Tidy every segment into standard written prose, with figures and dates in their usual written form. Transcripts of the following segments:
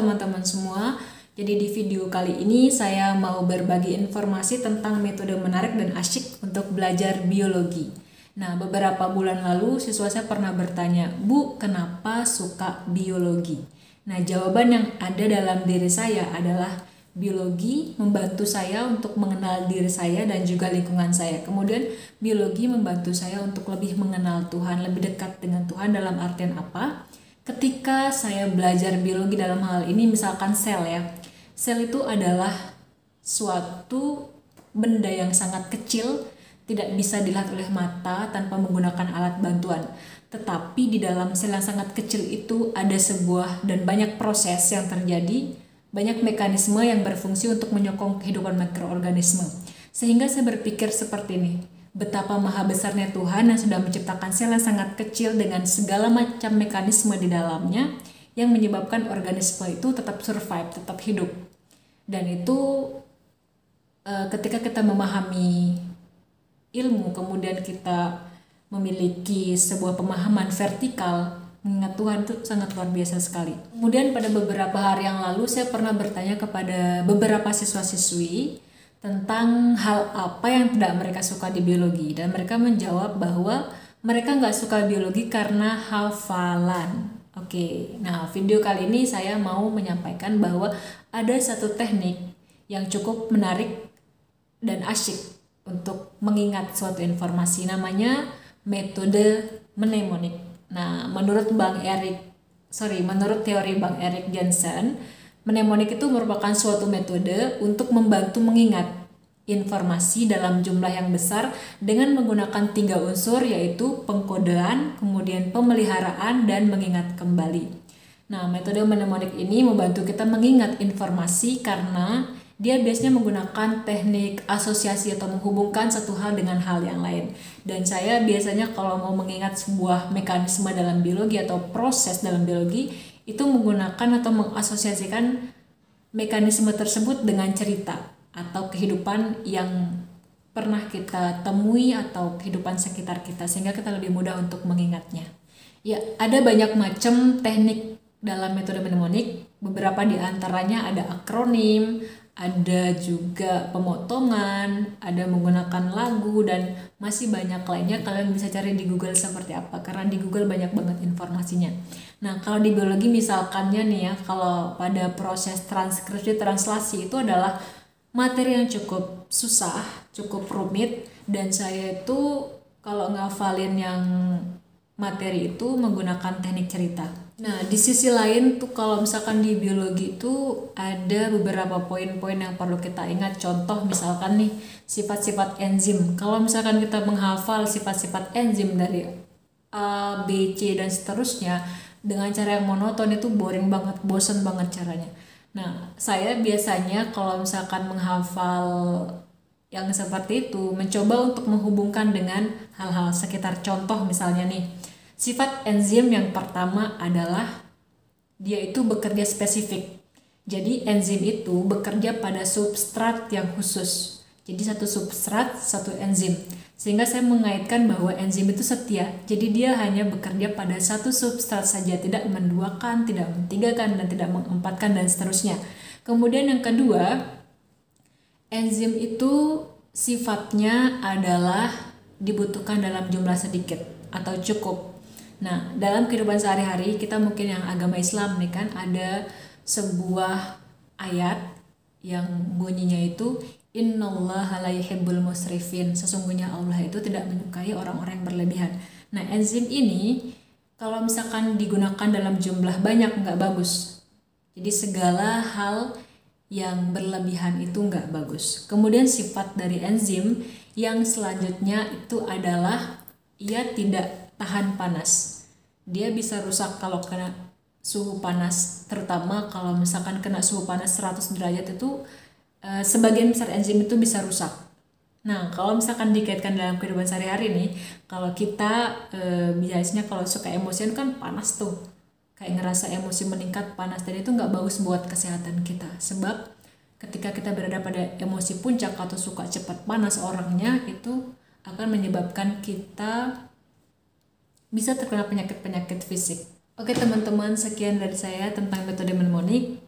teman-teman semua. Jadi di video kali ini saya mau berbagi informasi tentang metode menarik dan asyik untuk belajar biologi. Nah, beberapa bulan lalu siswa saya pernah bertanya, "Bu, kenapa suka biologi?" Nah, jawaban yang ada dalam diri saya adalah biologi membantu saya untuk mengenal diri saya dan juga lingkungan saya. Kemudian biologi membantu saya untuk lebih mengenal Tuhan, lebih dekat dengan Tuhan. Dalam artian apa? Ketika saya belajar biologi dalam hal ini, misalkan sel ya. Sel itu adalah suatu benda yang sangat kecil, tidak bisa dilihat oleh mata tanpa menggunakan alat bantuan. Tetapi di dalam sel yang sangat kecil itu ada sebuah dan banyak proses yang terjadi, banyak mekanisme yang berfungsi untuk menyokong kehidupan mikroorganisme. Sehingga saya berpikir seperti ini, betapa maha besarnya Tuhan yang sudah menciptakan sel yang sangat kecil dengan segala macam mekanisme di dalamnya yang menyebabkan organisme itu tetap survive, tetap hidup. Dan itu ketika kita memahami ilmu, kemudian kita memiliki sebuah pemahaman vertikal, mengingat Tuhan itu sangat luar biasa sekali. Kemudian pada beberapa hari yang lalu saya pernah bertanya kepada beberapa siswa-siswi tentang hal apa yang tidak mereka suka di biologi, dan mereka menjawab bahwa mereka nggak suka biologi karena hafalan. Oke, nah video kali ini saya mau menyampaikan bahwa ada satu teknik yang cukup menarik dan asyik untuk mengingat suatu informasi, namanya metode mnemonik. Nah, menurut teori Bang Erik Jensen, mnemonik itu merupakan suatu metode untuk membantu mengingat informasi dalam jumlah yang besar dengan menggunakan 3 unsur, yaitu pengkodean, kemudian pemeliharaan, dan mengingat kembali. Nah, metode mnemonik ini membantu kita mengingat informasi karena dia biasanya menggunakan teknik asosiasi atau menghubungkan satu hal dengan hal yang lain. Dan saya biasanya kalau mau mengingat sebuah mekanisme dalam biologi atau proses dalam biologi, itu menggunakan atau mengasosiasikan mekanisme tersebut dengan cerita atau kehidupan yang pernah kita temui atau kehidupan sekitar kita, sehingga kita lebih mudah untuk mengingatnya. Ya, ada banyak macam teknik dalam metode mnemonik. Beberapa di antaranya ada akronim, ada juga pemotongan, ada menggunakan lagu, dan masih banyak lainnya. Kalian bisa cari di Google seperti apa, karena di Google banyak banget informasinya. Nah, kalau di biologi misalkannya nih ya, kalau pada proses transkripsi translasi itu adalah materi yang cukup susah, cukup rumit, dan saya itu kalau ngafalin yang materi itu menggunakan teknik cerita. Nah, di sisi lain tuh kalau misalkan di biologi itu ada beberapa poin-poin yang perlu kita ingat. Contoh misalkan nih, sifat-sifat enzim. Kalau misalkan kita menghafal sifat-sifat enzim dari A, B, C, dan seterusnya dengan cara yang monoton, itu boring banget, bosen banget caranya. Nah, saya biasanya kalau misalkan menghafal yang seperti itu, mencoba untuk menghubungkan dengan hal-hal sekitar. Contoh misalnya nih, sifat enzim yang pertama adalah dia itu bekerja spesifik. Jadi enzim itu bekerja pada substrat yang khusus. Jadi satu substrat, satu enzim. Sehingga saya mengaitkan bahwa enzim itu setia. Jadi dia hanya bekerja pada satu substrat saja, tidak menduakan, tidak mentigakan, dan tidak mengempatkan, dan seterusnya. Kemudian yang kedua, enzim itu sifatnya adalah dibutuhkan dalam jumlah sedikit atau cukup. Nah, dalam kehidupan sehari-hari kita mungkin yang agama Islam nih kan, ada sebuah ayat yang bunyinya itu innallaha la yuhibbul musrifin, sesungguhnya Allah itu tidak menyukai orang-orang yang berlebihan. Nah, enzim ini kalau misalkan digunakan dalam jumlah banyak nggak bagus. Jadi segala hal yang berlebihan itu nggak bagus. Kemudian sifat dari enzim yang selanjutnya itu adalah ia tidak tahan panas. Dia bisa rusak kalau kena suhu panas, terutama kalau misalkan kena suhu panas 100 derajat itu sebagian besar enzim itu bisa rusak. Nah, kalau misalkan dikaitkan dalam kehidupan sehari-hari nih, kalau kita biasanya kalau suka emosian kan panas tuh, kayak ngerasa emosi meningkat, panas, dan itu nggak bagus buat kesehatan kita. Sebab ketika kita berada pada emosi puncak atau suka cepat panas orangnya, itu akan menyebabkan kita bisa terkena penyakit-penyakit fisik. Oke teman-teman, sekian dari saya tentang metode mnemonik.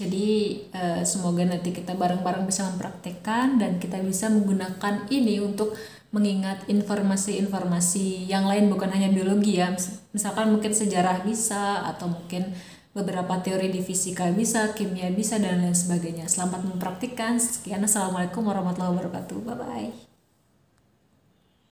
Jadi semoga nanti kita bareng-bareng bisa mempraktekkan dan kita bisa menggunakan ini untuk mengingat informasi-informasi yang lain bukan hanya biologi ya. Misalkan mungkin sejarah bisa atau mungkin beberapa teori di fisika bisa, kimia bisa dan lain sebagainya. Selamat mempraktikkan. Sekian, assalamualaikum warahmatullahi wabarakatuh. Bye bye.